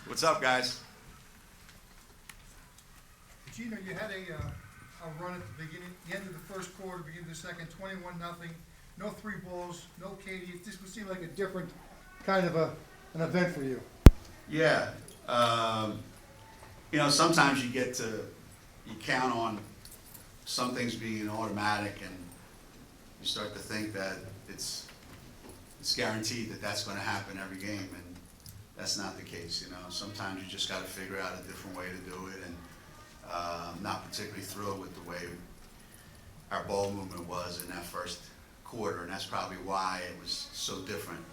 What's up, guys? Geno, you had a run at the end of the first quarter, beginning of the second, 21-0, no three balls, no Katie. This would seem like a different kind of an event for you. Yeah. Sometimes you count on some things being automatic, and you start to think that it's guaranteed that that's going to happen every game, and that's not the case. Sometimes you just got to figure out a different way to do it, and I'm not particularly thrilled with the way our ball movement was in that first quarter, and that's probably why it was so different.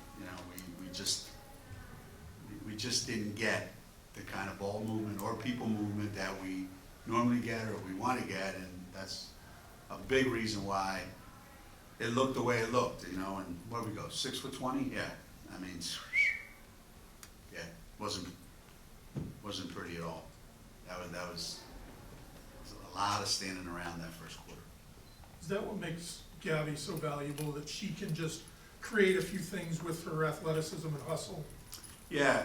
We just didn't get the kind of ball movement or people movement that we normally get or we want to get, and that's a big reason why it looked the way it looked, and where we go, 6 for 20? Yeah, yeah, wasn't pretty at all. That was a lot of standing around that first quarter. Is that what makes Gabby so valuable, that she can just create a few things with her athleticism and hustle? Yeah,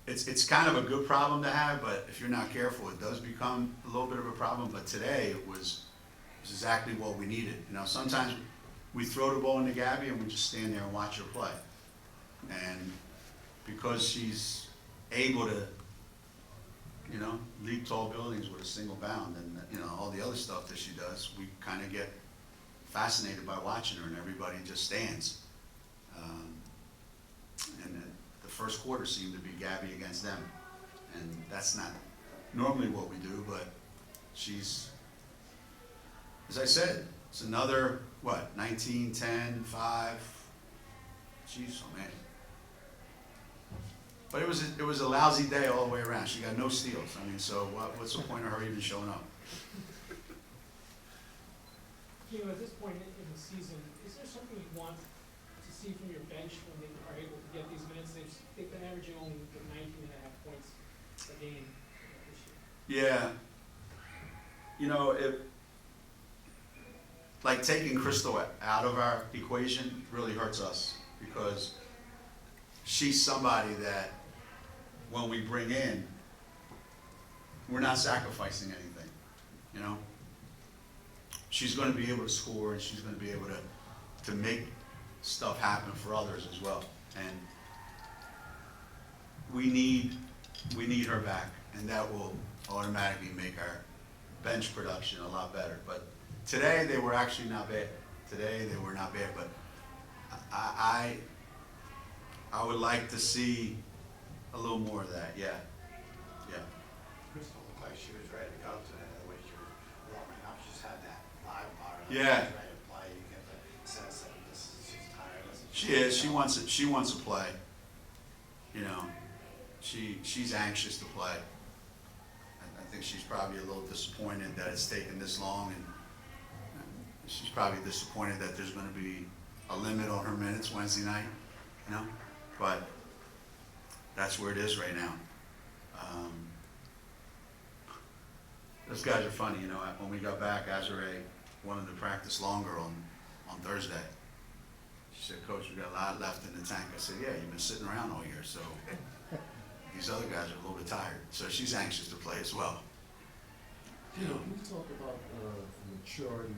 it's kind of a good problem to have, but if you're not careful, it does become a little bit of a problem. But today it was exactly what we needed. Sometimes we throw the ball into Gabby and we just stand there and watch her play. And because she's able to, leap tall buildings with a single bound, and all the other stuff that she does, we kind of get fascinated by watching her, and everybody just stands. And the first quarter seemed to be Gabby against them, and that's not normally what we do, but she's, as I said, it's another, 19, 10, 5, jeez, oh man. But it was a lousy day all the way around. She got no steals. So what's the point of her even showing up? At this point in the season, is there something you want to see from your bench when they are able to get these minutes? They've been averaging only 19.5 points a game this year. Yeah. Like taking Crystal out of our equation really hurts us, because she's somebody that when we bring in, we're not sacrificing anything, She's going to be able to score, and she's going to be able to make stuff happen for others as well. And we need her back, and that will automatically make our bench production a lot better. But today they were actually not bad. But I would like to see a little more of that. Yeah. Crystal looked like she was ready to go today. The way she was warming up, she just had that vibe about her. Yeah. She was ready to play. You get the sense that she's tireless. She is. She wants to play. She's anxious to play. I think she's probably a little disappointed that it's taken this long, and she's probably disappointed that there's going to be a limit on her minutes Wednesday night. But that's where it is right now. Those guys are funny. When we got back, Azure wanted to practice longer on Thursday. She said, "Coach, we got a lot left in the tank." I said, "Yeah, you've been sitting around all year, so these other guys are a little bit tired." So she's anxious to play as well. Can you talk about the maturity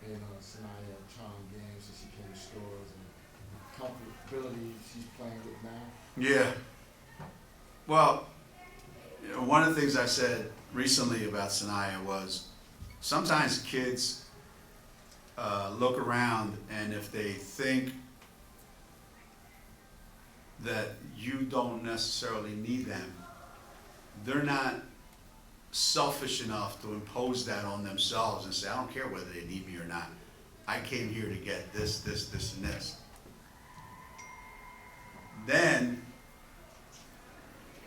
in Sanaya Chong games as she came to stores, and the comfortability she's playing with now? Yeah. Well, one of the things I said recently about Sanaya was sometimes kids look around, and if they think that you don't necessarily need them, they're not selfish enough to impose that on themselves and say, "I don't care whether they need me or not. I came here to get this, this, this, and this." Then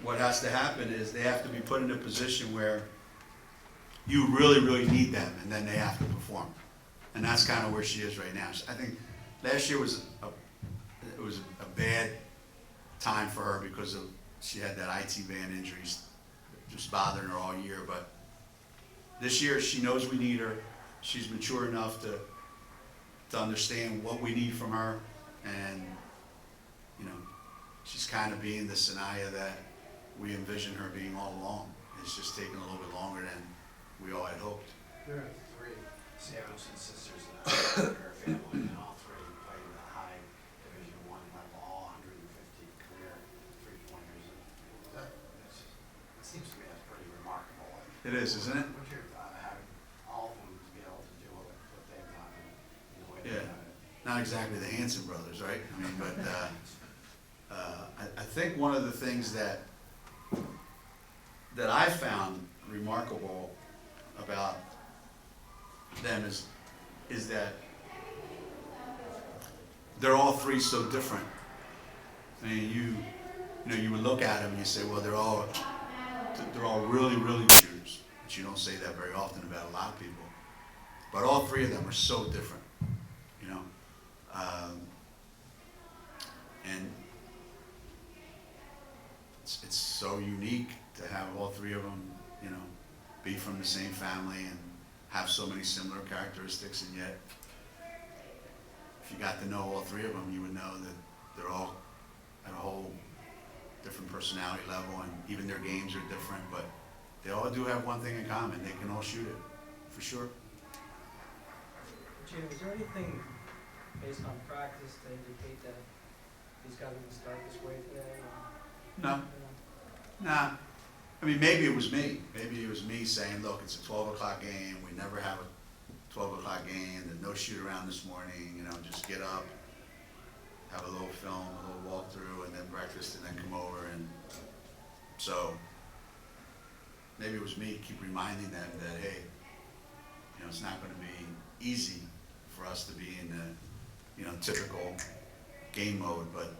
what has to happen is they have to be put in a position where you really, really need them, and then they have to perform. And that's kind of where she is right now. I think last year was a bad time for her because she had that IT band injuries just bothering her all year. But this year she knows we need her. She's mature enough to understand what we need from her, and she's kind of being the Sanaya that we envisioned her being all along. It's just taking a little bit longer than we all had hoped. There are three Samuelson sisters in her family, and all three played in the high Division I level, all 150 career three-pointers. It seems to me that's pretty remarkable. It is, isn't it? What's your thought of having all of them be able to do what they've done in the way Yeah. they've done it? Not exactly the Hanson brothers, right? I mean, but I think one of the things that I found remarkable about them is that they're all three so different. I mean, you would look at them and you say, well, they're all really, really good shooters. But you don't say that very often about a lot of people. But all three of them are so different, you know. And it's so unique to have all three of them, you know, be from the same family and have so many similar characteristics, and yet, if you got to know all three of them, you would know that they're all at a whole different personality level, and even their games are different, but they all do have one thing in common: they can all shoot it, for sure. Geno, is there anything based on practice to indicate that these guys are going to start this way today? No, nah. I mean, maybe it was me. Maybe it was me saying, look, it's a 12 o'clock game. We never have a 12 o'clock game. There's no shoot around this morning. You know, just get up, have a little film, a little walkthrough, and then breakfast, and then come over. And so maybe it was me keep reminding them that, hey, you know, it's not going to be easy for us to be in the, you know, typical game mode. But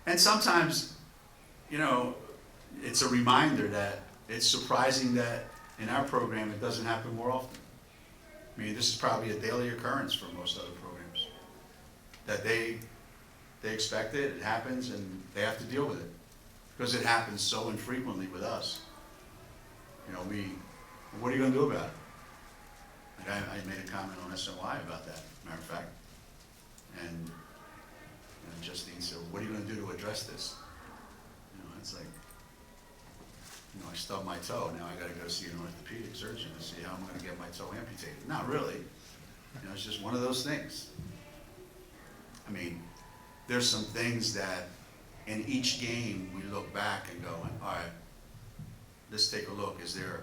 and sometimes, you know, it's a reminder that it's surprising that in our program it doesn't happen more often. I mean, this is probably a daily occurrence for most other programs. That they expect it, it happens, and they have to deal with it. Because it happens so infrequently with us. You know, what are you going to do about it? Like I made a comment on SNY about that, matter of fact. And Justine said, what are you going to do to address this? You know, it's like, you know, I stubbed my toe. Now I got to go see an orthopedic surgeon to see how I'm going to get my toe amputated. Not really. You know, it's just one of those things. I mean, there's some things that in each game we look back and go, all right, let's take a look. Is there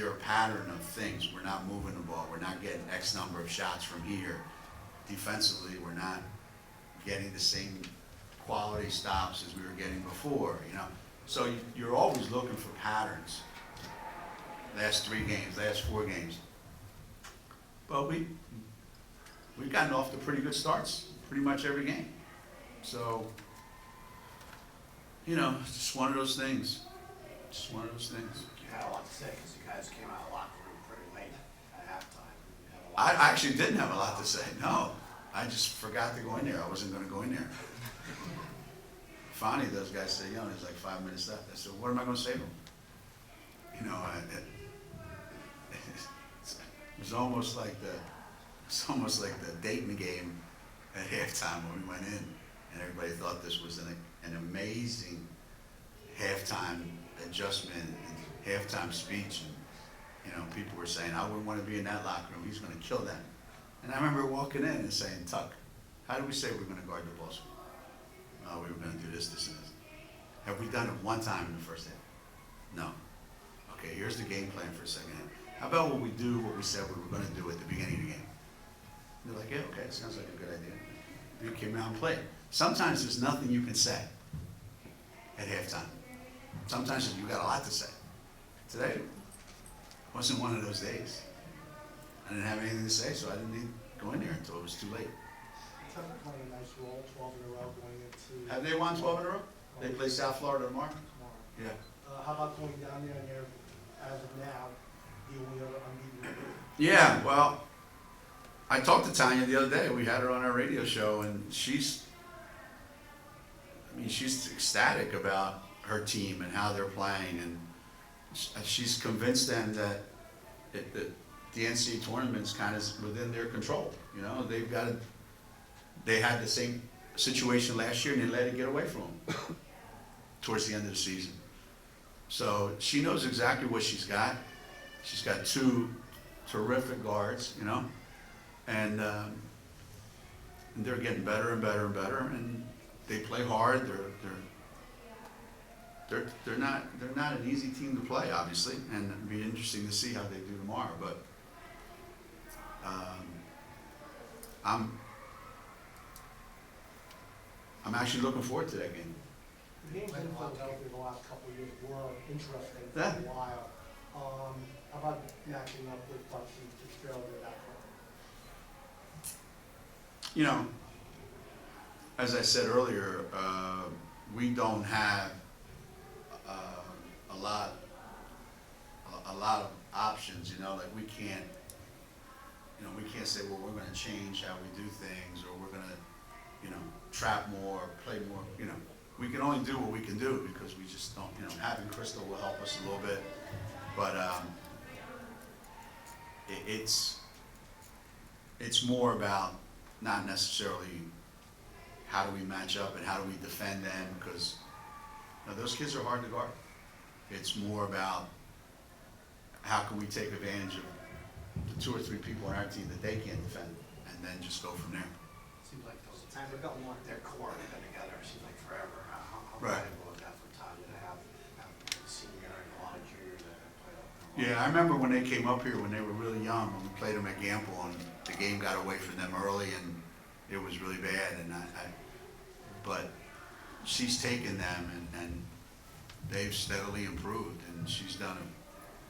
a pattern of things? We're not moving the ball. We're not getting X number of shots from here. Defensively, we're not getting the same quality stops as we were getting before, you know. So you're always looking for patterns. Last 3 games, last 4 games. But we've gotten off to pretty good starts pretty much every game. So, you know, it's just one of those things. Just one of those things. You had a lot to say because you guys came out of the locker room pretty late at halftime. You had a lot I to say. actually didn't have a lot to say, no. I just forgot to go in there. I wasn't going to go in there. Finally, those guys say, you know, there's like 5 minutes left. I said, what am I going to say to them? You know, it was almost like the Dayton game at halftime when we went in, and everybody thought this was an amazing halftime adjustment and halftime speech. And, you know, people were saying, I wouldn't want to be in that locker room. He's going to kill them. And I remember walking in and saying, Tuck, how did we say we were going to guard the ball? Oh, we were going to do this, this, and this. Have we done it one time in the first half? No. Okay, here's the game plan for the second half. How about what we said we were going to do at the beginning of the game? And they're like, yeah, okay, sounds like a good idea. We came out and played. Sometimes there's nothing you can say at halftime. Sometimes you got a lot to say. Today wasn't one of those days. I didn't have anything to say, so I didn't need to go in there until it was too late. Tough playing a nice role, 12 in a row going into. Have they won 12 in a row? They play South Florida tomorrow? Tomorrow. Yeah. How about going down there and you're, as of now, the only other unbeaten? Yeah, well, I talked to Tanya the other day. We had her on our radio show, and she's ecstatic about her team and how they're playing, and she's convinced them that the NCAA tournament's kind of within their control. You know, they've got to they had the same situation last year and they let it get away from them towards the end of the season. So she knows exactly what she's got. She's got two terrific guards, you know, and they're getting better and better and better, and they play hard. They're not an easy team to play, obviously, and it'd be interesting to see how they do tomorrow. But I'm actually looking forward to that game. The games in Philadelphia the last couple of years were interesting for Yeah. a while. How about matching up with Bucks and Fitzgerald in that one? You know, as I said earlier, we don't have a lot of options. You know, like we can't say, well, we're going to change how we do things, or we're going to, you know, trap more, play more. You know, we can only do what we can do because we just don't. You know, having Crystal will help us a little bit, but it's more about not necessarily how do we match up and how do we defend them, because you know, those kids are hard to guard. It's more about how can we take advantage of the 2 or 3 people on our team that they can't defend, and then just go from there. Seems like those times we've got one, their core, they've been together, it seems like forever. How Right. valuable is that for Tanya to have a senior and a lot of juniors that have played up there? Yeah, I remember when they came up here when they were really young, when we played them at Gamble, and the game got away from them early, and it was really bad. And but she's taken them, and they've steadily improved, and she's done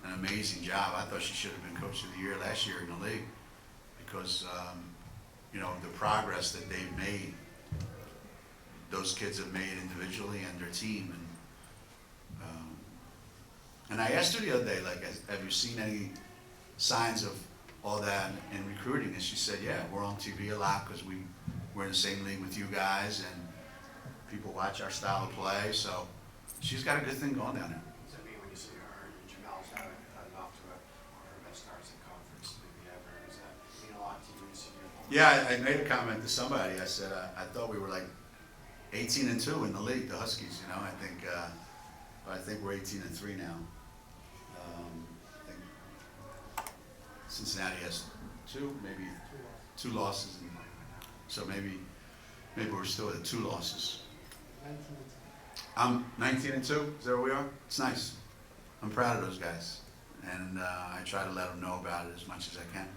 an amazing job. I thought she should have been Coach of the Year last year in the league because you know, the progress that they've made, those kids have made individually and their team. And I asked her the other day, like, have you seen any signs of all that in recruiting? And she said, yeah, we're on TV a lot because we're in the same league with you guys, and people watch our style of play. So she's got a good thing going down there. Does that mean when you see her and Jamel's having off to one of her best starts in conference maybe ever, does that mean a lot to you when you see your opponent? Yeah, I made a comment to somebody. I said I thought we were like 18-2 in the league, the Huskies. You know, I think we're 18-3 now. I think Cincinnati has 2, maybe 2 losses, and so maybe we're still at 2 losses. 19 I'm 19-2. Is that where we are? It's nice. I'm proud of those guys, and I try to let them know about it as much as I can.